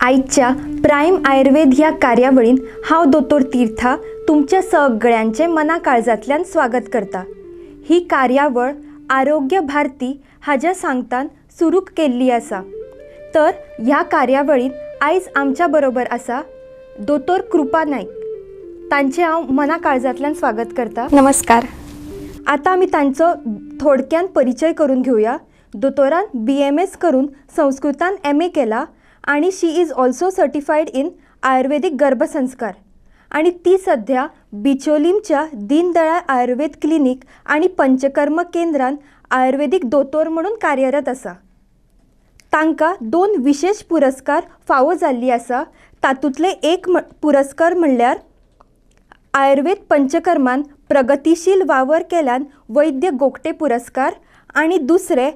आजच्या प्राईम आयुर्वेद ह्या कार्यावळीन हांव दोतोर तीर्था तुमच्या सगळ्यांचे मना काळजांतल्यान स्वागत करता। ही कार्यावळ आरोग्य भारती हाज्या सांगतान सुरू केल्ली आसा। तर ह्या कार्यावळीन आयज आमच्या बरोबर आसा दोतोर कृपा नाईक। तांचे हांव मना काळजांतल्यान स्वागत करता। नमस्कार। आता आमी तांचो थोडक्यान परिचय करून घेऊया। दोतोरान BMS करून संस्कृतान MA केला आणि शी इज ऑल्सो सर्टिफाईड इन आयुर्वेदिक गर्भसंस्कार आणि ती सध्या बिचोलीमच्या दीनदयाळ आयुर्वेद क्लिनिक आणि पंचकर्म केंद्रान आयुर्वेदिक दोतोर म्हणून कार्यरत आसा। तांकां 2 विशेष पुरस्कार फावो जाल्ली आसा। तातूंतले एक पुरस्कार म्हणल्यार आयुर्वेद पंचकर्मान प्रगतीशील वावर केल्यान वैद्य गोगटे पुरस्कार आणि दुसरे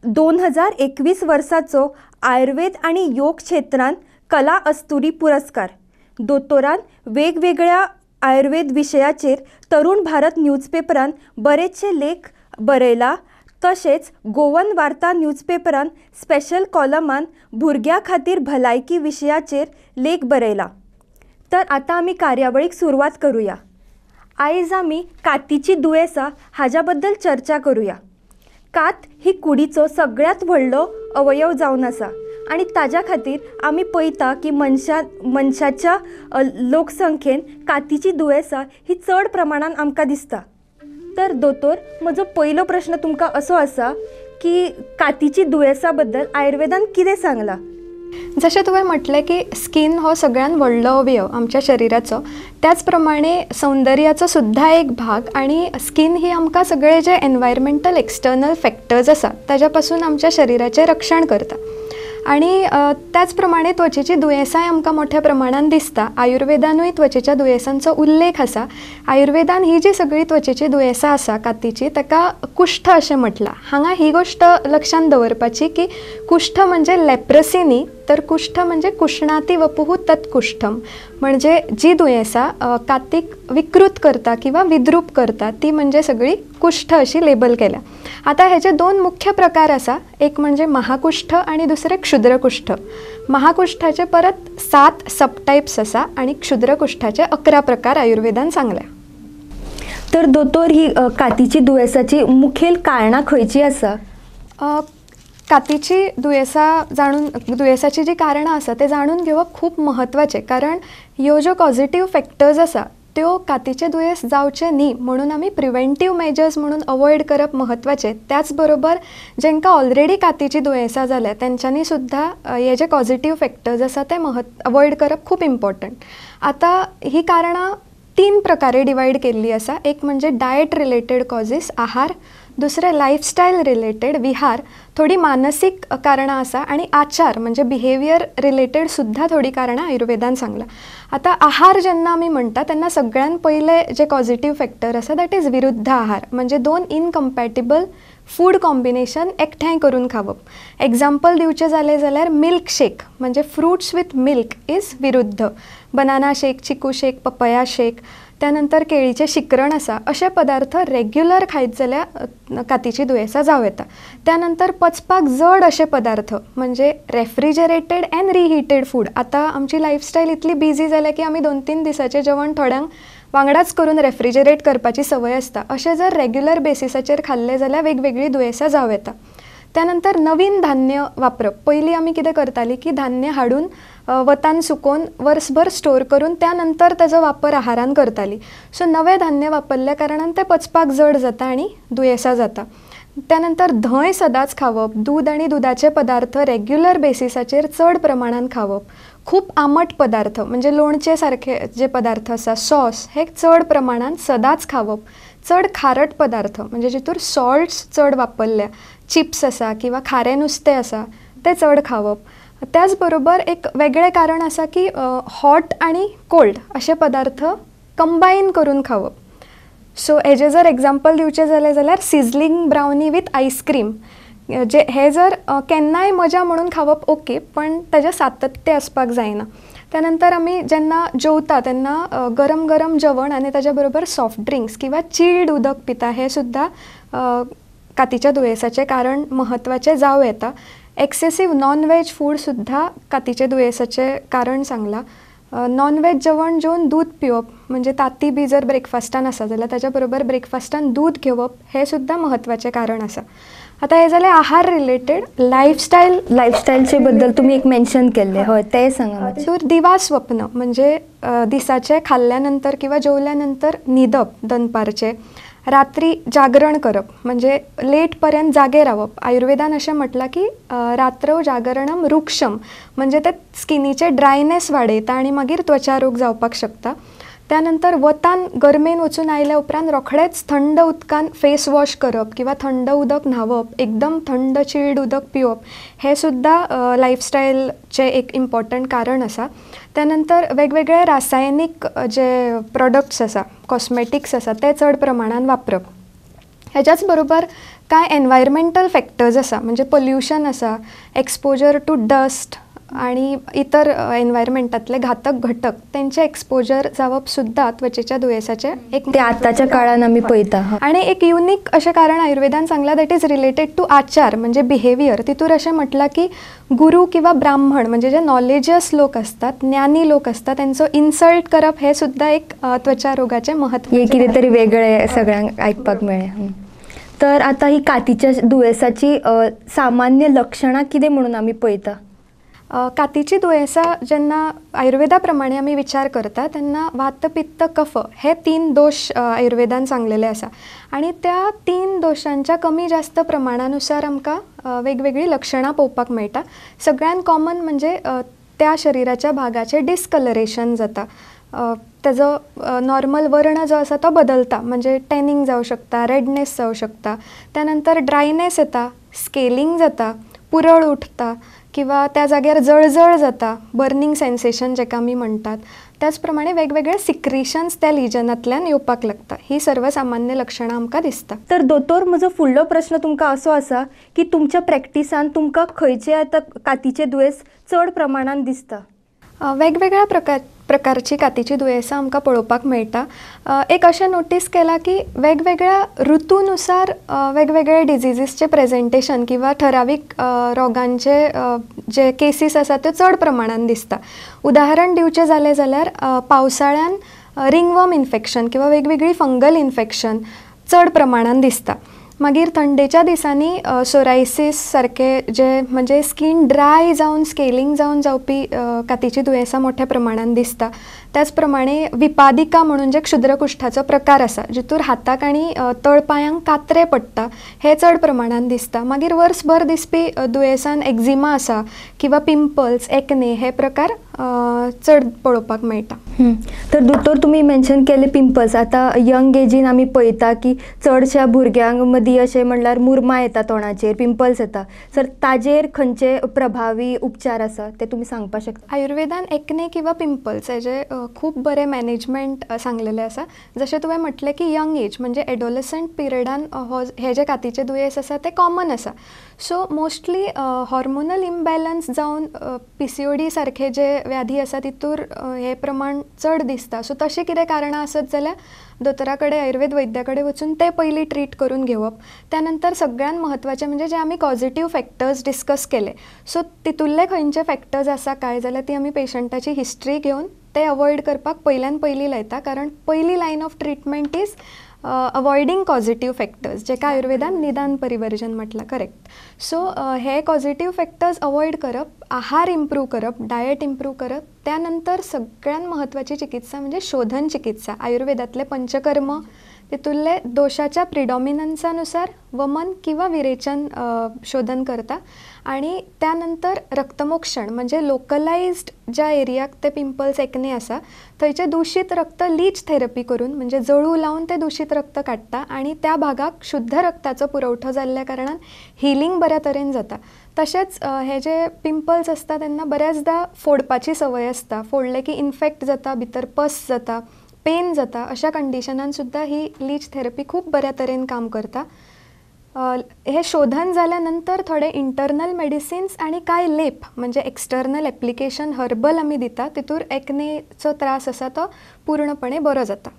2021 वर्साचो आयुर्वेद आणि योग क्षेत्रांत कला अस्तुरी पुरस्कार। दोतोरान वेगवेगळ्या आयुर्वेद विशयाचेर तरुण भारत न्यूजपेपरान बरेचशे लेख बरयला। तशेंच गोवन वार्ता न्यूजपेपरान स्पेशल कॉलमान भुरग्यां खातीर भलायकी विशयाचेर लेख बरयला। तर आता आमी कार्यावळीक सुरवात करूया। आयज आमी कातीची दुयेंसां हाज्या बद्दल चर्चा करूया। कात ही कुडीचो सगळ्यात व्हडलो अवयव जावन आसा आणि ताज्या खातीर आमी पळयता की मनशाच्या लोकसंख्येन कातीची दुयेंसां ही चड प्रमाणान आमकां दिसता। तर दोतोर, म्हजो पयलो प्रश्न तुमकां असो आसा की कातीची दुयेंसां बद्दल आयुर्वेदान कितें सांगलां? जशें तुवें म्हटलें की स्कीन हो सगळ्यान व्हडलो अवयव आमच्या शरिराचो, त्याच प्रमाणे सौंदर्याचो सुद्धा एक भाग आणि स्कीन ही आमकां सगळे जे एनवायरमेंटल एक्सटर्नल फॅक्टर्स आसा ताज्या पासून आमच्या शरिराचें रक्षण करता। आणि त्याच प्रमाणे त्वचेची दुयेंसांय आमकां मोठ्या प्रमाणान दिसता। आयुर्वेदानूय त्वचेच्या दुयेंसांचो उल्लेख आसा। आयुर्वेदान ही जी सगळी त्वचेची दुयेंसां आसा कातीची ताका कुष्ठ अशें म्हटलां। हांगा ही गोश्ट लक्षात दवरपाची की कुष्ठ म्हणजे लेप्रेसी न्ही, तर कुष्ठ म्हणजे कुष्णाती वपुः तत्कुष्ठम, म्हणजे जी दुयेंसां कातीक विकृत करता किंवा विद्रूप करता ती म्हणजे सगळी कुष्ठ अशी लेबल केल्या। आता हेचे 2 मुख्य प्रकार आसा, एक म्हणजे महाकुष्ठ आणि दुसरे क्षुद्रकुष्ठ। महाकुष्ठाचे परत 7 सबटाइप्स आसा आणि क्षुद्रकुष्ठाचे 11 प्रकार आयुर्वेदान सांगल्या। तर दोतोर, ही कातीची दुयेंसाची मुखेल कारणां खंयची आसा? कातीची दुयेंसाची जी कारणां आसा ते जाणून घेवप खूप महत्वाचें, कारण ह्यो ज्यो पॉझिटिव्ह फॅक्टर्स आसा त्यो कातीचे दुयेंस जावचे न्ही म्हणून आमी प्रिव्हेंटीव मेजर्स म्हणून अवॉयड करप महत्वाचें। त्याच बरोबर जेंकां ऑलरेडी कातीची दुयेंसां जाल्या तेंच्यांनी सुद्धा हे जे पॉझिटिव्ह फॅक्टर्स आसा ते अवॉयड करप खूप इम्पॉर्टंट। आता ही कारणां 3 प्रकारे डिवायड केल्ली आसा। एक म्हणजे डायट रिलेटेड कॉजीस, आहार, दुसरे लायफस्टायल रिलेटेड, विहार, थोडी मानसिक कारणां आसा आणि आचार म्हणजे बिहेवियर रिलेटेड सुद्धा थोडी कारणां आयुर्वेदान सांगला। आता आहार जेन्ना आमी म्हणटा तेन्ना सगळ्यान पयले जे पॉझिटिव्ह फॅक्टर आसा दॅट इज विरुद्ध आहार, म्हणजे 2 इनकम्पॅटिबल फूड कॉम्बिनेशन एकठांय करून खावप। एग्जाम्पल दिवचें जालें जाल्यार मिल्क शेक म्हणजे फ्रुट्स विथ मिल्क इज विरुद्ध, बनाना शेक, चिकू शेक, पपया शेक, त्यानंतर केळीचे शिकरण आसा, अशे पदार्थ रेग्युलर खायत जाल्यार कातीची दुयेंसां जावं येता। त्यानंतर पचपाक जड अशे पदार्थ म्हणजे रेफ्रिजरेटेड एंड रिहीटेड फूड। आता आमची लायफस्टायल इतली बिजी जाल्या की आमी 2-3 दिसाचें जेवण थोड्यांक वांगडाच करून रेफ्रिजरेट करपाची संवय आसता। अशें जर रेग्युलर बेसिसाचेर खाल्ले जाल्यार वेगवेगळी दुयेंसां जावं येता। त्यानंतर नवीन धान्य वापरप। पयलीं आमी कितें करतालीं की धान्य हाडून वतान सुकोवन वर्सभर स्टोर करून त्यानंतर ताजो वापर आहारान करतालीं। सो नवें धान्य वापरल्या कारणान तें पचपाक जड जाता आणि दुयेंसां जाता। त्यानंतर धंय सदांच खावप, दूध आणि दुधाचे पदार्थ रेग्युलर बेसिसाचेर चड प्रमाणान खावप, खूप आमट पदार्थ म्हणजे लोणचे सारखे जे पदार्थ आसा, सॉस, हे चड प्रमाणान सदांच खावप, चड खारट पदार्थ म्हणजे जितूर सॉल्ट्स चड वापरल्या, चिप्स आसा किंवा खारें नुस्तें आसा ते चड खावप। त्याच बरोबर एक वेगळें कारण आसा की हॉट आणि कोल्ड अशे पदार्थ कंबायन करून खावप। सो हेजे जर एग्जाम्पल दिवचें जालें जाल्यार सिझलिंग ब्राउनी विथ आयस्क्रीम, जे हे जर केन्नाय मजा म्हणून खावप ओके, पण ताजें सातत्य आसपाक जायना। त्यानंतर आमी जेन्ना जेवता तेन्ना गरम गरम जेवण आनी ताज्या बरोबर सॉफ्ट ड्रिंक्स किंवा चिल्ड उदक पिता हे सुद्धा कातीच्या दुयेंसाचें कारण महत्वाचें जावं येता। एक्सेसीव नॉन वेज फूड सुद्धा कातीचे दुयेसाचे कारण सांगला. नॉन वेज जेवण जेवन दूध पिवप म्हणजे ताती बी जर ब्रेकफास्टान आसा जाल्यार ताच्या बरोबर ब्रेकफास्टान दूध घेवप हे सुद्धा महत्वाचें कारण आसा. आता हे जालें आहार रिलेटेड. लायफस्टायलचे बद्दल तुम्ही एक मेन्शन केले, हय ते सांगा. तर दिवा स्वप्न म्हणजे दिसाचे खाल्ल्यानंतर किंवा जेवल्यानंतर न्हिदप दनपारचे, रात्री जागरण करप म्हणजे लेट पर्यंत जागे रावप. आयुर्वेदान अशें म्हटलां की रात्रौ जागरणम रुक्षम म्हणजे ते स्किनीचे ड्रायनेस वाडयता आनी मागीर त्वचा रोग जावपाक शकता. त्यानंतर वतान गरमेन वचून आयल्या उपरांत रोखडेच थंड उदकान फेस वॉश करप किंवा थंड उदक न्हावप, एकदम थंड चिल्ड उदक पिवप हे सुद्धा लायफस्टायलचे एक इम्पॉर्टंट कारण आसा. त्यानंतर वेगवेगळे रासायनीक जे प्रोडक्ट्स आसा, कॉस्मेटिक्स आसा ते चड प्रमाणान वापरप. हेच्याच बरोबर कांय एनवायरमेंटल फॅक्टर्स आसा म्हणजे पोल्युशन आसा, एक्सपोजर टू डस्ट आणि इतर एनवायरमेंटातले घातक घटक तेंचे एक्सपोजर जावप सुद्धा त्वचेच्या दुयेसाचे एक ते आताच्या काळान आमी पळयता. आणि एक युनिक अशें कारण आयुर्वेदान सांगला दॅट इज रिलेटेड टू आचार म्हणजे बिहेवियर. तितूर अशें म्हटलां की गुरु किंवा ब्राह्मण म्हणजे जे नॉलेजियस लोक असतात, ज्ञानी लोक असतात, त्यांचो इन्सल्ट करप हे सुद्धा एक त्वचा रोगाचे महत्व. हे कितें तरी वेगळे सगळ्यांक आयकपाक मेळ्ळें. तर आता ही कातीच्या दुयेसाची सामान्य लक्षणां कितें म्हणून आमी पळयता? कातीची दुयेंसां जेन्ना आयुर्वेदा प्रमाणे आमी विचार करता तेन्ना वात पित्त कफ हे 3 दोश आयुर्वेदान सांगलेले आसा आनी त्या 3 दोशांच्या कमी जास्त प्रमाणानुसार आमकां वेगवेगळी लक्षणां पळोवपाक मेळटा. सगळ्यान कॉमन म्हणजे त्या शरिराच्या भागाचे डिस्कलरेशन जाता. तेजो नॉर्मल वर्ण जो आसा तो बदलता म्हणजे टॅनिंग जावं शकता, रेडनेस जावं शकता. त्यानंतर ड्रायनेस येता, स्केलिंग जाता, पुरळ उठता किंवा त्या जाग्यार जळजळ जाता, बर्निंग सेन्सेशन जेका आमी म्हणटात. त्याच प्रमाणे वेगवेगळे सिक्रिशन्स त्या लिजनांतल्यान येवपाक लागता. ही सर्वसामान्य लक्षणां आमकां दिसता. तर दोतोर, म्हजो फुडलो प्रश्न तुमकां असो आसा की तुमच्या प्रॅक्टिसान तुमकां खंयचे आतां कातीचे दुयेंस चड प्रमाणान दिसता? वेगवेगळ्या प्रकारची कातीची दुयेंसां आमकां पळोवपाक मेळटा. एक अशें नोटीस केलां की वेगवेगळ्या ऋतूनुसार वेगवेगळे डिजिजीसचे प्रेजेंटेशन किंवा ठरावीक रोगांचे जे केसीस आसा त्यो चड प्रमाणान दिसता. उदाहरण दिवचें जालें जाल्यार पावसाळ्यान रिंगवर्म इन्फेक्शन किंवा वेगवेगळी फंगल इन्फेक्शन चड प्रमाणान दिसता. मागीर थंडेच्या दिसांनी सोरायसीस सारखे जे म्हणजे स्कीन ड्राय जावन स्केलिंग जावन जावपी कातीची दुयेंसां मोठ्या प्रमाणान दिसता. त्याच प्रमाणे विपादिका म्हणून जे क्षुद्रकुष्ठाचो प्रकार आसा जितूर हाताक आनी तळपायांक कात्रे पडटा हे चड प्रमाणान दिसता. मागीर वर्सभर दिसपी दुयेंसान एक्झिमा आसा किंवा पिंपल्स, एक्ने हे प्रकार चड पळोवपाक मेळटा. तर दोतोर, तुमी मेन्शन केले पिंपल्स. आता यंग एजीन आमी पळयता की चडशा भुरग्यांक मदीं अशें म्हणल्यार मुरमा येता, तोंडाचेर पिंपल्स येता. सर ताजेर खंयचे प्रभावी उपचार आसा ते तुमी सांगपाक शकता? आयुर्वेदान एक्ने किंवा पिंपल्स हेजे खूब बरें मॅनेजमेंट सांगलेलें आसा. जशें तुवें म्हटलें की यंग एज म्हणजे एडोलसंट पिरियडान हे जे कातीचे दुयेंस आसा ते कॉमन आसा. सो मोस्टली हॉर्मोनल इम्बॅलन्स जावन PCOD सारखे जे व्याधी आसा तितूर हे प्रमाण चड दिसता. सो तशें कितें कारणां आसत जाल्यार दोतोरा कडेन, आयुर्वेद वैद्या कडेन वचून ते पयलीं ट्रीट करून घेवप. त्यानंतर सगळ्यान महत्वाचें म्हणजे जे आमी पॉझिटिव्ह फॅक्टर्स डिस्कस केले. सो तितूरले खंयचे फॅक्टर्स आसा काय जाल्यार ती आमी पेशंटाची हिस्ट्री घेवन ते अवॉयड करपाक पयल्यान पयलीं लायता. कारण पयली line of treatment is avoiding positive factors जेका आयुर्वेदान निदान परिवर्जन म्हटलां. करेक्ट. सो हे पॉझिटिव्ह फॅक्टर्स अवॉयड करप, आहार इम्प्रूव करप, डायट इम्प्रूव करप. त्यानंतर सगळ्यान महत्वाची चिकित्सा म्हणजे शोधन चिकित्सा. आयुर्वेदातले पंचकर्म तितूरले दोशाच्या प्रिडॉमिनन्सानुसार वमन किंवा विरेचन शोधन करता आणि त्यानंतर रक्तमोक्षण म्हणजे लोकलायज्ड ज्या एरियाक ते पिंपल्स एक्ने आसा थंयचे दूषित रक्त लीच थेरपी करून म्हणजे जळू लावन ते दूषित रक्त काडटा आणि त्या भागाक शुद्ध रक्ताचो पुरवठो जाल्ल्या कारणान हिलिंग बऱ्या तरेन जाता. तशेंच हे जे पिंपल्स आसता तेन्ना बऱ्याचदा फोडपाची संवय आसता. फोडले की इन्फेक्ट जाता, भितर पस जाता, पेन जाता. अशा कंडिशनान सुद्धा ही लीच थेरपी खूब बऱ्या तरेन काम करता. हे शोधन जाल्यानंतर थोडे इंटरनल मेडिसिन्स आणि काय लेप म्हणजे एक्सटर्नल एप्लिकेशन हर्बल आमी दिता. तितूर एक्नेचो त्रास आसा तो पूर्णपणे बरो जाता.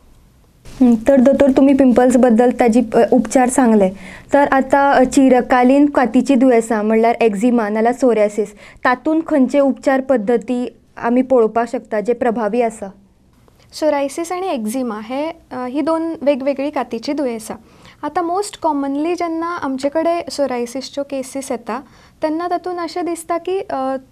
तर दोतोर तुम्ही पिंपल्सबद्दल ताजी उपचार सांगले. तर आता चिरकालीन कातीची दुयेंसां म्हणल्यार एक्झिमा नाल्यार सोरियासीस तातूंत खंयचे उपचार पद्दती आमी पळोवपाक शकता जे प्रभावी आसा? सोरायसीस आणि एक्झिमा ही दोन वेगवेगळी कातीची दुयेंसां. आता मोस्ट कॉमनली जेन्ना आमचे कडेन सोरायसीसच्यो केसीस येता तेन्ना तातूंत अशें दिसता की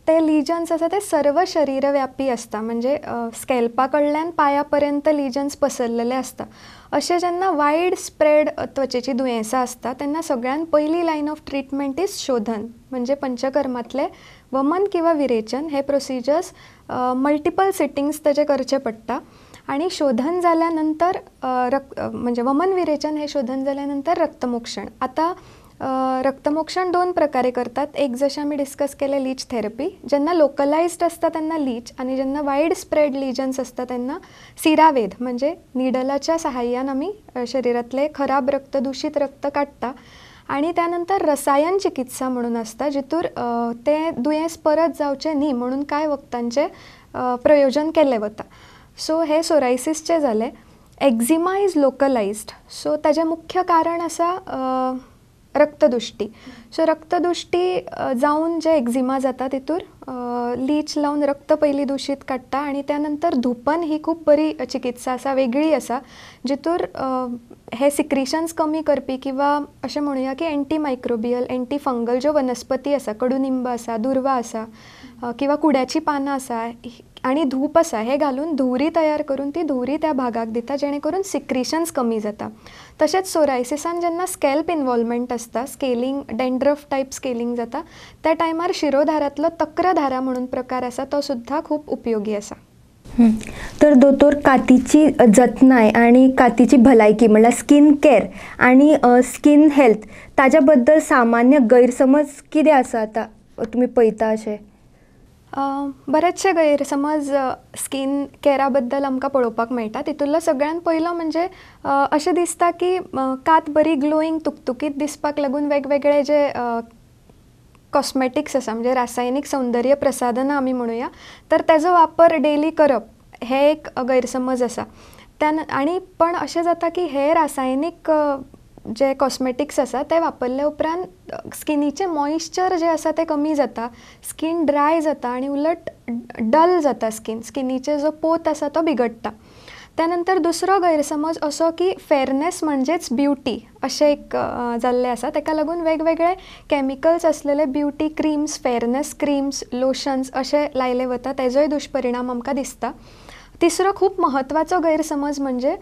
ते लिजन्स आसा ते सर्व शरीरव्यापी आसता, म्हणजे स्कॅल्पा कडल्यान पांया पर्यंत लिजन्स पसरलेले आसता. अशें जेन्ना वायड स्प्रेड त्वचेची दुयेंसां आसता तेन्ना सगळ्यान पयली लायन ऑफ ट्रिटमेंट इज शोधन, म्हणजे पंचकर्मातले वमन किंवा विरेचन. हे प्रोसिजर्स मल्टिपल सिटिंग्स ताचे करचे पडटा आणि शोधन जाल्यानंतर म्हणजे वमन विरेचन हे शोधन जाल्यानंतर रक्तमोक्षण. आता रक्तमोक्षण दोन प्रकारे करतात. एक जशें आमी डिस्कस केले लीच थेरपी, जेन्ना लोकलायज्ड आसता तेन्ना लीच, आणि जेन्ना वायड स्प्रेड लिजन्स आसता तेन्ना सिरावेद म्हणजे निडलाच्या सहाय्यान आमी शरिरातले खराब रक्त, दूषित रक्त काडटा. आणि त्यानंतर रसायन चिकित्सा म्हणून आसता, जितूर ते दुयेंस परत जावचें न्ही म्हणून कांय वखदांचे प्रयोजन केलें वता. सो हे सोरायसीसचे जाले. एक्झिमा इज लोकलायज्ड, सो ताजें मुख्य कारण आसा रक्तदुश्टी. सो रक्तदुश्टी जावन जे एक्झिमा जाता तितूर लीच लावन रक्त पयलीं दूषित काडटा आणि त्यानंतर धुपन ही खूब बरी चिकित्सा आसा, वेगळी आसा, जितूर हे सिक्रिशन्स कमी करपी किंवा अशें म्हणुया की एंटी मायक्रोबियल, एंटी फंगल ज्यो वनस्पती आसा, कडुनिंब आसा, दुर्वा आसा किंवा कुड्याची पानां आसा आणि धूप आसा, हे घालून धुवरी तयार करून ती धुवरी त्या भागाक दिता जेणे करून सिक्रिशन्स कमी जाता. तशेंच सोरायसिसान जेन्ना स्कॅल्प इन्वॉल्वमेंट आसता, स्केलिंग, डेंड्रफ टायप स्केलिंग जाता, त्या टायमार शिरोधारांतलो तक्रधारा म्हणून प्रकार आसा तो सुद्धा खूब उपयोगी आसा. तर दोतोर कातीची जतनाय आणि कातीची भलायकी म्हणल्यार स्किन केअर आणि स्किन हेल्थ ताज्या बद्दल सामान्य गैरसमज कितें आसा आता तुमी पळयता अशें? बरेचशे गैरसमज स्किन केअरा बद्दल आमकां पळोवपाक मेळटा. तितूंतलो सगळ्यान पयलो म्हणजे अशें दिसता की कात बरी ग्लोईंग, तुकतुकीत दिसपाक लागून वेगवेगळे जे कॉस्मेटिक्स आसा, म्हणजे रासायनीक सौंदर्य प्रसाधनां आमी म्हणुया, तर तेजो वापर डेली करप हे एक गैरसमज आसा. आणि पण अशें जाता की हे रासायनीक जे कॉस्मेटिक्स आसा ते वापरले उपरांत स्किनीचें मॉइश्चर जे आसा ते कमी जाता, स्कीन ड्राय जाता आणि उलट डल जाता स्किनीचे जो पोत आसा तो बिगडटा. त्यानंतर दुसरो गैरसमज असो की फेरनेस म्हणजेच ब्युटी अशें एक जाल्लें आसा. ताका लागून वेगवेगळे केमिकल्स आसलेले beauty crimes, fairness crimes, lotions अशे लायले वता, तेजोय दुश्परिणाम आमकां दिसता. तिसरो खूब म्हत्वाचो गैरसमज म्हणजे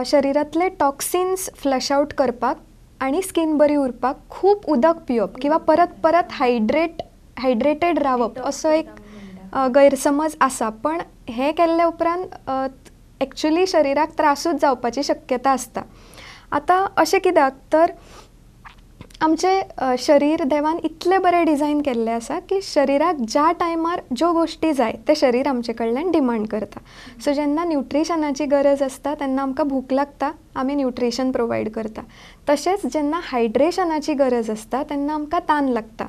शरिरातले टॉक्सिन्स फ्लश आउट करपाक आणि स्किन बरी उरपाक खूब उदक पिवप किंवा परत परत हायड्रेटेड रावप असो एक गैरसमज आसा. पण हे केल्ले उपरांत एक्चुली शरिराक त्रासूच जावपाची शक्यता आसता. आता अशें कित्याक तर आमचे शरीर देवान इतले बरे डिझायन केल्ले आसा की शरिराक ज्या टायमार ज्यो गोश्टी जाय ते शरीर आमचे कडल्यान डिमांड करता. सो जेन्ना न्यूट्रिशनाची गरज आसता तेन्ना आमकां भूक लागता, आमी न्यूट्रिशन प्रोवायड करता. तशेंच जेन्ना हायड्रेशनाची गरज आसता तेन्ना आमकां तान लागता.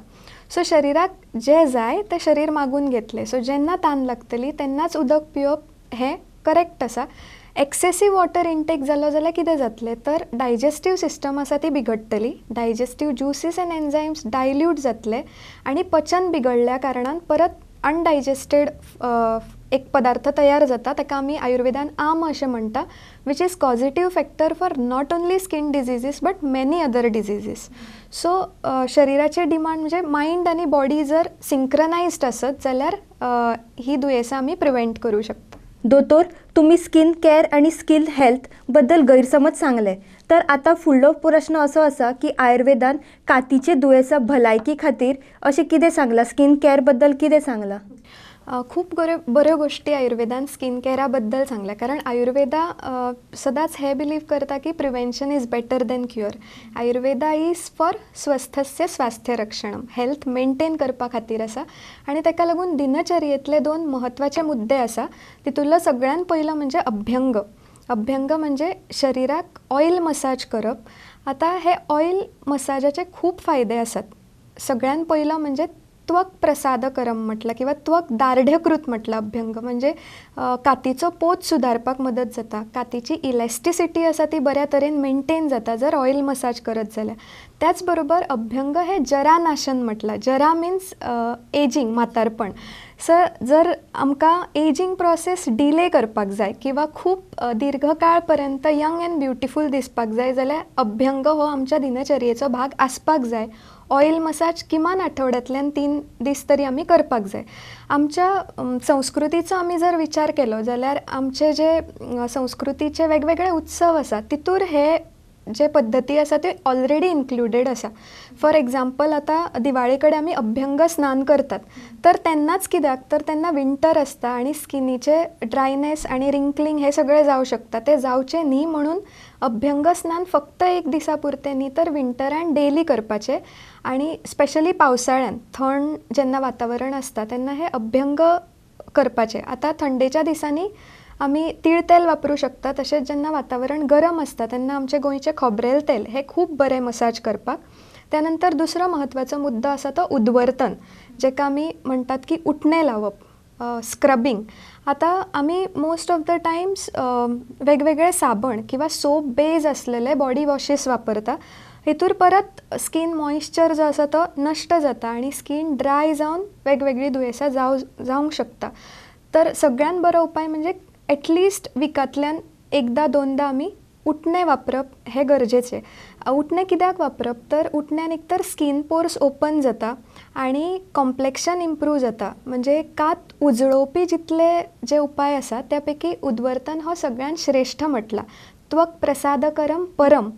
सो शरिराक जे जाय ते शरीर मागून घेतले. सो जेन्ना तान लागतली तेन्नाच उदक पिवप हे करेक्ट आसा. एक्सेसीव वॉटर इनटेक जालो जाल्यार कितें जातलें तर डायजेस्टीव सिस्टम आसा ती बिगडटली, डायजेस्टीव ज्युसीस एंड एन्झायम्स डायल्यूट जातले आणि पचन बिगडल्या कारणान परत अनडायजेस्टेड एक पदार्थ तयार जाता, ताका आमी आयुर्वेदान आम अशें म्हणटा, which is causative factor for not only skin diseases but many other diseases. So शरिराचे डिमांड म्हणजे मायंड आनी बॉडी जर सिंक्रनायज्ड आसत जाल्यार ही दुयेंसां आमी प्रिवेंट करूं शकता. दोतोर, तुम्ही स्किन केअर आणि स्किन हेल्थ बद्दल गैरसमज सांगले. तर आता फुडलो प्रश्न असो आसा की आयुर्वेदान कातीचे दुयेंसां भलायकी खातीर अशें कितें सांगलां, स्किन केअर बद्दल कितें सांगलां? खूब बऱ्यो गोश्टी आयुर्वेदान स्किन केअरा बद्दल सांगल्या, कारण आयुर्वेदा सदांच हे बिलीव करता की prevention is better than cure. Ayurveda is for स्वस्थस्य स्वास्थ्य रक्षणम, हेल्थ मेंटेन करपा खातीर आसा. आणि ताका लागून दिनचर्येतले दोन म्हत्वाचे मुद्दे आसा. तितूंतलो सगळ्यान पयलो म्हणजे अभ्यंग. अभ्यंग म्हणजे शरिराक ऑयल मसाज करप. आता हे ऑयल मसाजाचे खूब फायदे आसात. सगळ्यान पयलो म्हणजे त्वक प्रसादकरम म्हटलं किंवा त्वक दार्ढ्यकृत म्हटलं अभ्यंग म्हणजे कातीचो पोत सुदारपाक मदत जाता, कातीची इलॅस्टिसिटी आसा ती बऱ्या तरेन मेंटेन जाता जर ऑयल मसाज करत जाल्यार. त्याच बरोबर अभ्यंग हे जरानाशन म्हटलं. जरा मिन्स एजिंग, म्हातारपण. जर आमकां एजिंग प्रोसेस डिले करपाक जाय किंवा खूप दीर्घकाळ पर्यंत यंग एंड ब्युटिफूल दिसपाक जाय जाल्यार अभ्यंग हो आमच्या दिनचर्येचो भाग आसपाक जाय. ऑयल मसाज किमान आठवड्यातल्यान 3 दीस तरी आमी करपाक जाय. आमच्या संस्कृतीचो आमी जर विचार केलो जाल्यार आमचे जे संस्कृतीचे वेगवेगळे उत्सव आसा तितूर हे जे पद्दती आसा ते ऑलरेडी इन्क्लुडेड आसा. फॉर एग्जाम्पल आतां दिवाळे कडेन आमी अभ्यंग स्नान करतात, तर तेन्नाच कित्याक तर तेन्ना विंटर आसता आनी स्किनीचे ड्रायनेस आनी रिंकलिंग हे सगळें जावं शकता. ते जावचे न्ही म्हणून अभ्यंग स्नान फक्त 1 दिसा पुरते न्ही तर विंटरान डेली करपाचें. आनी स्पेशली पावसाळ्यान थंड जेन्ना वातावरण आसता तेन्ना हे अभ्यंग करपाचें. आतां थंडेच्या दिसांनी आमी तीळ तेल वापरूं शकता, तशेंच जेन्ना वातावरण गरम आसता तेन्ना आमचें गोंयचें खोबरेल तेल हें खूब बरें मसाज करपाक. त्यानंतर दुसरो महत्वाचो मुद्दो आसा तो उदवर्तन, जेका आमी म्हणटात की उठणे लावप, स्क्रबिंग. आतां आमी मोस्ट ऑफ द टायम्स वेगवेगळे साबण किंवा सोप बेज आसलेले बॉडी वॉशीस वापरता. हेतूर परत स्कीन मॉइश्चर जो आसा तो नश्ट जाता आनी स्कीन ड्राय जावन वेगवेगळी दुयेंसां जावंक शकता. तर सगळ्यान बरो उपाय म्हणजे एटलिस्ट विकांतल्यान 1-2दा आमी उठणे वापरप हे गरजेचें. उठणे कित्याक वापरप तर उठण्यान एक तर स्कीन पोर्स ओपन जाता आनी कॉम्प्लेक्शन इम्प्रूव जाता. म्हणजे कात उजळोवपी जितले जे उपाय आसा त्या पैकी उदवर्तन हो सगळ्यान श्रेश्ठ म्हटला. त्वक प्रसादकरम परम.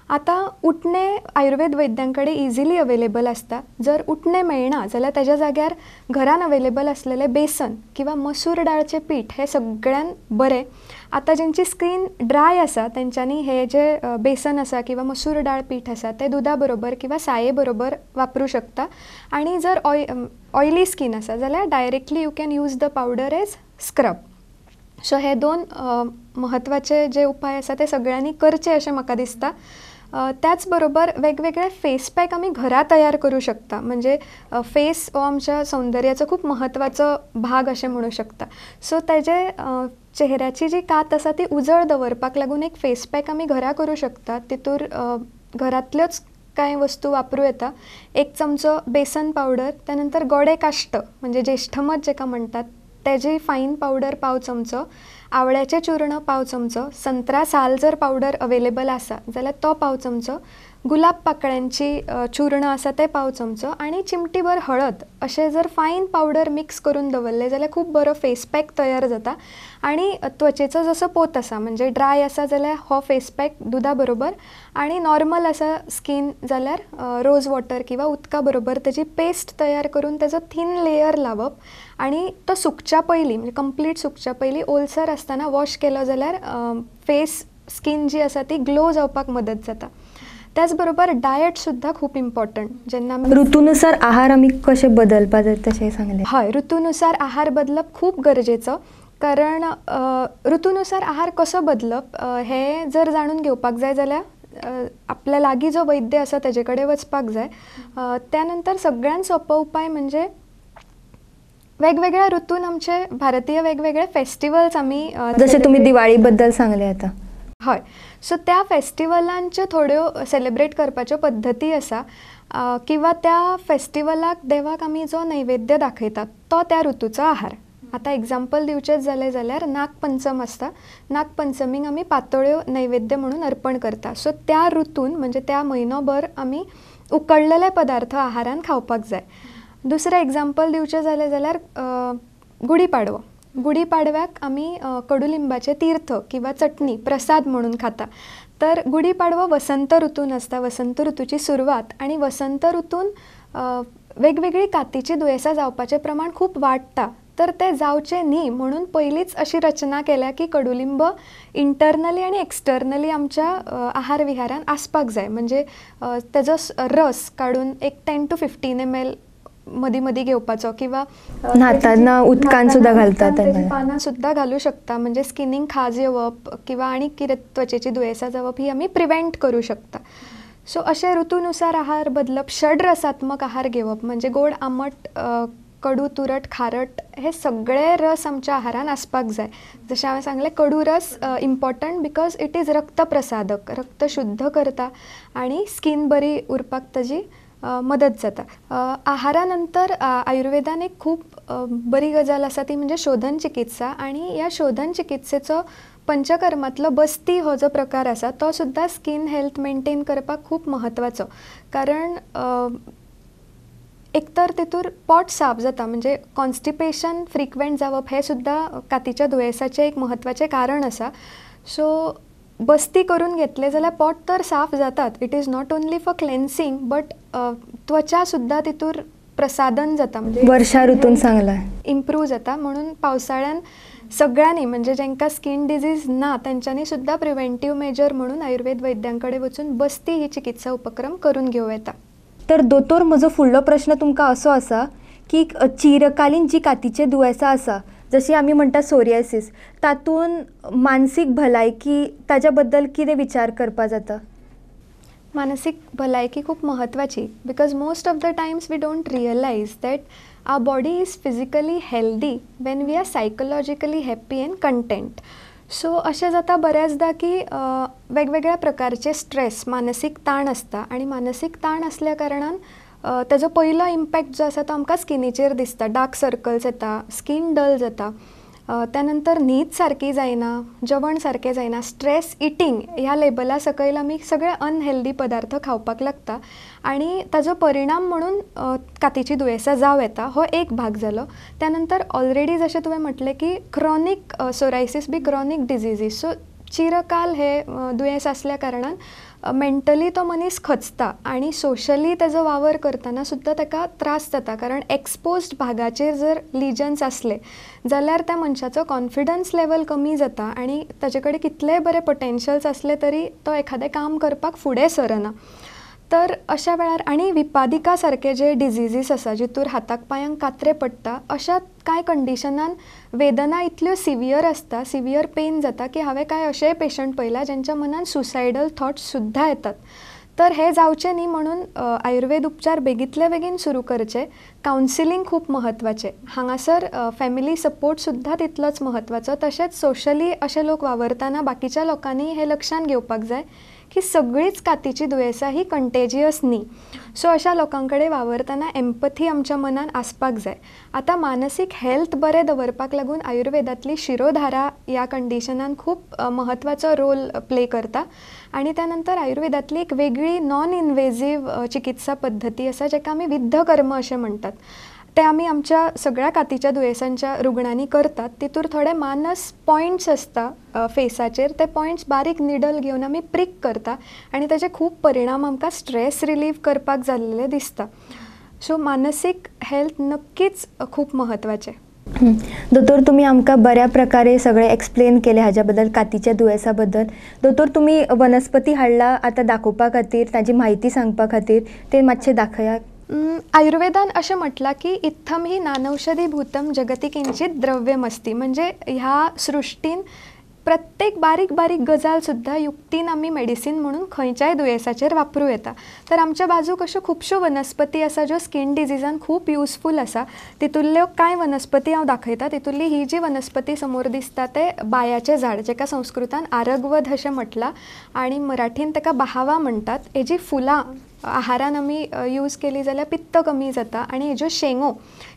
आतां उठणे आयुर्वेद वैद्यां कडेन इजिली अवेलेबल आसता. जर उठणे मेळना जाल्यार ताज्या जाग्यार घरान अवेलेबल आसलेले बेसन किंवा मसूर दाळचें पीठ हे सगळ्यान बरें. आतां जेंची स्कीन ड्राय आसा तेंच्यांनी हे जे बेसन आसा किंवा मसूर दाळ पीठ आसा ते दुदा बरोबर किंवा साये बरोबर वापरूं शकता. आनी जर ऑयली स्कीन आसा जाल्यार directly you can use the powder as scrub. So हे 2 महत्वाचे जे उपाय आसा ते सगळ्यांनी करचे अशें म्हाका दिसता. त्याच बरोबर वेगवेगळे फेस पॅक आमी घरा तयार करूं शकता. म्हणजे फेस हो आमच्या सौंदर्याचो खूप महत्वाचो भाग अशें म्हणूं शकता. सो तेजे चेहऱ्याची जी कात आसा ती उजळ दवरपाक लागून एक फेस पॅक आमी घरा करूं शकता. तितूर घरांतल्योच कांय वस्तू वापरूं येता. 1 चमचो बेसन पावडर, त्यानंतर गोडे काश्ट म्हणजे ज्येष्ठमध जेका म्हणटात तेजी फायन पावडर पाव चमचो, आवळ्याचें चूर्ण पाव चमचो, संत्रा साल जर पावडर अवेलेबल आसा जाल्यार तो पाव चमचो, गुलाब पाकळ्यांची चूर्ण आसा ते पाव चमचो आनी चिमटीभर हळद अशें जर फायन पावडर मिक्स करून दवरले जाल्यार खूब बरो फेस पॅक तयार जाता. आनी त्वचेचो जसो पोत आसा म्हणजे ड्राय आसा जाल्यार हो फेस पॅक दुदा बरोबर आनी नॉर्मल आसा स्कीन जाल्यार रोज वॉटर किंवा उदका बरोबर तेजी पेस्ट तयार करून तेजो थीन लेयर लावप आनी तो सुकच्या पयलीं म्हणजे कंप्लीट सुकच्या पयलीं ओलसर आसतना वॉश केलो जाल्यार फेस स्कीन जी आसा ती ग्लो जावपाक मदत जाता. त्याच बरोबर डायट सुद्धा खूप इम्पॉर्टंट. जेन्ना ऋतूनुसार आहार आमी कशे बदलपा जाय तशें सांगलें. हय, ऋतूनुसार आहार बदलप खूप गरजेचो. कारण ऋतूनुसार आहार कसो बदलप हे जर जाणून घेवपाक जाय जाल्यार आपल्या लागीं जो वैद्य आसा तेजे कडेन वचपाक जाय. त्यानंतर सगळ्यान सोपो उपाय म्हणजे वेगवेगळ्या ऋतून आमचे भारतीय वेगवेगळे फेस्टिवल्स आमी जशें तुमी दिवाळी बद्दल सांगलें आतां. हय, सो त्या फेस्टिवलांच्यो थोड्यो सेलिब्रेट करपाच्यो पद्दती आसा किंवा त्या फेस्टिवलाक देवाक आमी जो नैवेद्य दाखयतात तो त्या ऋतूचो आहार. आतां एग्जाम्पल दिवचें जालें जाल्यार नागपंचम आसता. नागपंचमीक आमी पातोळ्यो नैवेद्य म्हणून अर्पण करता. सो त्या ऋतून म्हणजे त्या म्हयनोभर आमी उकडलेले पदार्थ आहारान खावपाक जाय. दुसरें एग्जाम्पल दिवचें जालें जाल्यार गुढीपाडवो. गुढीपाडव्याक आमी कडुलिंबाचे तीर्थ किंवा चटणी प्रसाद म्हणून खाता. तर गुढीपाडवो वसंत ऋतून आसता, वसंत ऋतूची सुरवात आनी वसंत ऋतून वेगवेगळी कातीची दुयेंसां जावपाचें प्रमाण खूब वाडटा. तर ते जावचे न्ही म्हणून पयलींच अशी रचना केल्या की कडुलिंब इंटरनली आनी एक्सटर्नली आमच्या आहार विहारान आसपाक जाय. म्हणजे तेजो रस काडून एक 10 to 15 ml मदीं मदीं घेवपाचो किंवा न्हाताना उदकान सुद्दां घालतात पानां सुद्दां घालूं शकता. म्हणजे स्किनीक खाज येवप किंवा आनी कितें त्वचेची दुयेंसां जावप ही आमी प्रिवेंट करूं शकता. सो अशे ऋतूनुसार आहार बदलप, षड्रसात्मक आहार घेवप म्हणजे गोड, आंबट, कडू, तुरट, खारट हे सगळे रस आमच्या आहारान आसपाक जाय. जशें हांवें सांगलें, कडू रस इम्पॉर्टंट बिकॉज इट इज रक्तप्रसादक, रक्त शुद्ध करता आणि स्कीन बरी उरपाक ताजी मदत जाता. आहारा नंतर आयुर्वेदान एक खूब बरी गजाल आसा ती म्हणजे शोधन चिकित्सा. आणि ह्या शोधन चिकित्सेचो पंचकर्मातलो बस्ती हो जो प्रकार आसा तो सुद्धा स्कीन हेल्थ मेंटेन करपाक खूब म्हत्वाचो. कारण एकतर तितूर पोट साफ जाता, म्हणजे कॉन्स्टिपेशन फ्रिक्वेंट जावप हे सुद्धा कातीच्या दुयेंसाचें एक म्हत्वाचें कारण आसा. सो बस्ती करून घेतले जाल्यार पोट तर साफ जातात. It is not only for cleansing but त्वचा सुद्धा तितूर प्रसादन जाता, म्हणजे वर्षा ऋतून सांगला इम्प्रूव जाता. म्हणून पावसाळ्यान सगळ्यांनी, म्हणजे जेंकां स्कीन डिजीज ना तेंच्यांनी सुद्धा प्रिवेंटीव मेजर म्हणून आयुर्वेद वैद्यांकडे वचून बस्ती ही चिकित्सा उपक्रम करून घेवं येता. तर दोतोर, म्हजो फुडलो प्रश्न तुमकां असो आसा की चिरकालीन जी कातीचे दुयेंसां आसा, जशी आमी म्हणटा सोरियासीस, तातून मानसीक भलायकी ताज्या बद्दल कितें विचार करपा जाता? मानसीक भलायकी खूप महत्त्वाची, because most of the times we don't realise that our body is physically healthy when we are psychologically happy and content. So अशें जाता बऱ्याचदा की वेगवेगळ्या प्रकारचे स्ट्रेस, मानसीक ताण आसता आणि मानसीक ताण असल्या कारणान तेजो पयलो इम्पॅक्ट जो आसा तो आमकां स्किनीचेर दिसता. डार्क सर्कल्स येता, स्कीन डल जाता, त्यानंतर न्हीद सारकी जायना, जेवण सारकें जायना, स्ट्रेस इटींग ह्या लेबला सकयल आमी सगळे अनहेल्दी पदार्थ खावपाक लागता आणि ताजो परिणाम म्हणून कातीची दुयेंसां जावं येता. हो एक भाग जालो. त्यानंतर ऑलरेडी जशें तुवें म्हटलें की क्रॉनीक सोरायसीस बी क्रॉनीक डिजीजीस. सो चिरकाल हे दुयेंस आसल्या कारणान मेंटली तो मनीस खचता आणि सोशली तेजो वावर करतना सुद्धा ताका त्रास जाता. कारण एक्सपोज्ड भागाचेर जर लिजन्स आसले जाल्यार त्या मनशाचो कॉन्फिडन्स लेवल कमी जाता आणि ताजे कडेन कितलेय बरे पोटेन्शियल्स असले तरी तो एखादें काम करपाक फुडें सरना. तर अशा वेळार आणि विपादिका सारके जे डिजीजीस आसा जितूर हाताक पांयांक कात्रे पडटा, अशा कांय कंडिशनान वेदना इतल्यो सिवियर आसता, सिवियर पेन जाता की हांवें कांय अशेय पेशंट पळयला जेंच्या मनान सुसायडल थॉट्स सुद्धा येतात. तर हे जावचें न्ही म्हणून आयुर्वेद उपचार बेगीतले बेगीन सुरू करचे. कावन्सिलींग खूब महत्वाचें. हांगासर फॅमिली सपोर्ट सुद्धा तितलोच महत्वाचो. तशेंच सोशली अशे लोक वावरतना बाकीच्या लोकांनी हे लक्षांत घेवपाक जाय की सगळीच कातीची दुयेंसां ही कंटेजियस न्ही. सो अशा लोकां कडेन वावरतना एम्पथी आमच्या मनान आसपाक जाय. आतां मानसीक हेल्थ बरें दवरपाक लागून आयुर्वेदांतली शिरोधारा ह्या कंडिशनान खूब महत्वाचो रोल प्ले करता. आणि त्यानंतर आयुर्वेदांतली एक वेगळी नॉन इन्वेजीव चिकित्सा पद्दती आसा जेका आमी विद्धकर्म अशें म्हणटात. ते आमी आमच्या सगळ्या कातीच्या दुयेंसांच्या रुग्णांनी करतात. तितूर थोडे मानस पॉयंट्स आसता फेसाचेर, ते पॉयंट्स बारीक निडल घेवन आमी प्रिक करता आणि ताचे खूब परिणाम आमकां स्ट्रेस रिलीव करपाक जाल्ले दिसता. सो मानसीक हेल्थ नक्कीच खूब महत्वाचें. दोतोर, तुम्ही आमकां बऱ्या प्रकारे सगळें एक्सप्लेन केलें हाज्या बद्दल, कातीच्या दुयेंसा बद्दल. दोतोर, तुम्ही वनस्पती हाडला आतां दाखोवपा खातीर, ताची म्हायती सांगपा खातीर, ते मातशें दाखयात. आयुर्वेदान अशें म्हटलां की इत्थम ही नानौषधी भूतम जगती किंचित द्रव्यमस्ती. म्हणजे ह्या सृश्टीन प्रत्येक बारीक बारीक गजाल सुद्धा युक्तीन आमी मेडिसीन म्हणून खंयच्याय दुयेंसाचेर वापरूं येता. तर आमच्या बाजूक अश्यो खुबश्यो वनस्पती आसा ज्यो स्कीन डिजीजान खूब युजफूल आसा. तितूंतल्यो कांय वनस्पती हांव दाखयतां. तितूंतली ही जी वनस्पती समोर दिसता ते बायाचें झाड, जेका संस्कृतान आरगवध अशें म्हटलां आणि मराठीन ताका बहावा म्हणटात. हेजी फुलां आहारान आमी यूज केली जाल्यार पित्त कमी जाता. आणि हेज्यो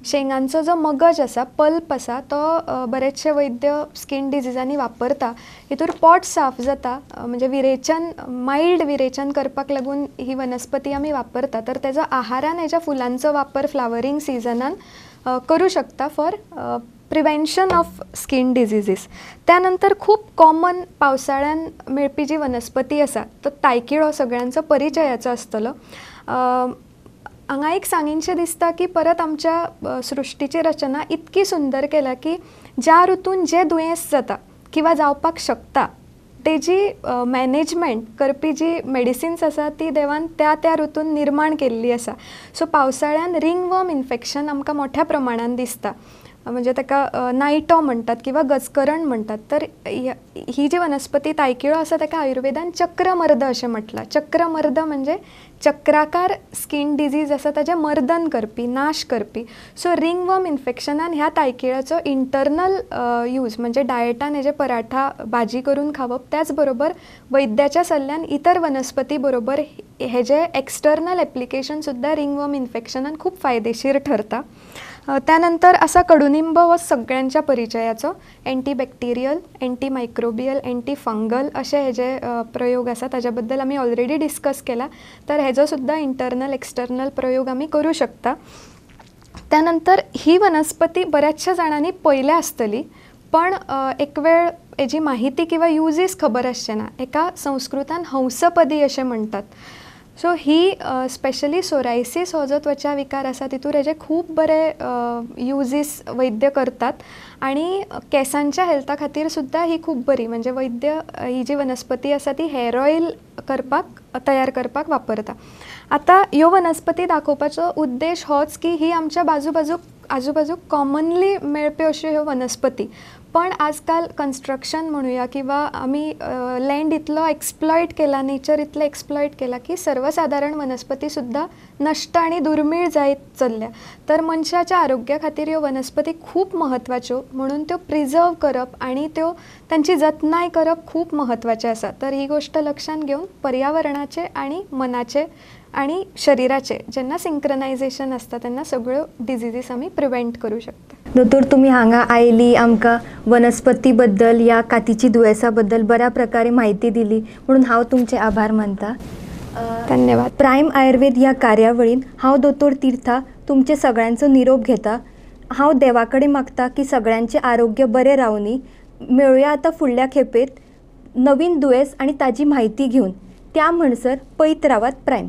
शेंगांचो जो मगज आसा, पल्प आसा, तो बरेचशे वैद्य स्कीन डिजीजांनी वापरता. हितूर पोट साफ जाता, म्हणजे विरेचन, मायल्ड विरेचन करपाक लागून ही वनस्पती आमी वापरता. तर तेजो आहारान हेज्या फुलांचो वापर फ्लावरींग सिजनान करूं शकता फॉर प्रिवेंशन ऑफ स्कीन डिजीजीस. त्यानंतर खूब कॉमन पावसाळ्यान मेळपी जी वनस्पती आसा तो तायकिळो सगळ्यांचो परिचयाचो आसतलो. हांगा एक सांगिनशें दिसता की परत आमच्या सृश्टीची रचना इतकी सुंदर केल्या की ज्या ऋतून जे दुयेंस जाता किंवा जावपाक शकता तेजी मॅनेजमेंट करपी जी मेडिसिन्स आसा ती देवान त्या त्या ऋतून निर्माण केल्ली आसा. सो पावसाळ्यान रिंगवर्म इन्फेक्शन आमकां मोठ्या प्रमाणान दिसता. म्हणजे ताका नायटो म्हणटात किंवा गजकरण म्हणटात. तर ही जी वनस्पती तायकिळो आसा ताका आयुर्वेदान चक्रमर्द अशें म्हटलां. चक्रमर्द म्हणजे चक्राकार स्कीन डिजीज आसा ताजें मर्दन करपी, नाश करपी. सो रिंगवर्म इन्फेक्शनान ह्या तायकिळ्याचो इंटरनल यूज म्हणजे डायटान हेजे पराठा भाजी करून खावप, त्याच बरोबर वैद्याच्या सल्ल्यान इतर वनस्पती बरोबर हेजे एक्सटर्नल एप्लिकेशन सुद्दां रिंगवर्म इन्फेक्शनान खूप फायदेशीर ठरता. त्यानंतर असा कडुनिंब हो सगळ्यांच्या परिचयाचो. एंटीबॅक्टेरियल, एंटी मायक्रोबियल, एंटी फंगल असे हे जे प्रयोग आसा ताज्या बद्दल आमी ऑलरेडी डिस्कस केला. तर हेजो सुद्दां इंटरनल एक्सटर्नल प्रयोग आमी करू शकता. त्यानंतर ही वनस्पती बऱ्याचशा जाणांनी पयल्या आसतली, पण एक वेळ हेजी माहिती किंवा युजीस खबर आसचे ना. एका संस्कृतान हंसपदी अशें म्हणटात. सो ही स्पेशली सोरायसीस हो जो त्वचा विकार आसा तितूर हेजे खूब बरे युजीस वैद्य करतात आणि केसांच्या हेल्था खातीर सुद्दां ही खूब बरी. म्हणजे वैद्य ही जी वनस्पती आसा ती हेअर ऑयल तयार करपाक वापरता. आता ह्यो वनस्पती दाखोवपाचो उद्देश होच की ही आमच्या आजूबाजूक कॉमनली मेळपी अश्यो ह्यो वनस्पती. पण आजकाल कन्स्ट्रक्शन म्हणूया किंवा आमी लँड इतलो एक्सप्लॉयट केला, नेचर इतलें एक्सप्लॉयट केला की सर्वसाधारण वनस्पती सुद्दां नश्ट आनी दुर्मीळ जायत चल्ल्या. तर मनशाच्या आरोग्या खातीर ह्यो वनस्पती खूब म्हत्वाच्यो, म्हणून त्यो प्रिजर्व करप आनी त्यो तांची जतनाय करप खूब म्हत्वाचें आसा. तर ही गोश्ट लक्षात घेवन पर्यावरणाचे आनी मनाचे आणि शरीराचे जेन्ना सिंक्रनायझेशन आसता तेन्ना सगळ्यो डिजीजीस आमी प्रिवेंट करू शकता. दोतोर, तुम्ही हांगा आयली, आमकां वनस्पती बद्दल या कातीची दुयेंसा बद्दल बऱ्या प्रकारे माहिती दिली, म्हणून हांव तुमचे आभार मानता. धन्यवाद. प्रायम आयुर्वेद ह्या कार्यावळीन हांव दोतोर तीर्था तुमचे सगळ्यांचो निरोप घेता. हांव देवा कडेन मागता की सगळ्यांचे आरोग्य बरें रावनी. मेळुया आतां फुडल्या खेपेत नवीन दुयेंस आनी ताजी म्हायती घेवन. त्या म्हणसर पळयत रावात प्रायम.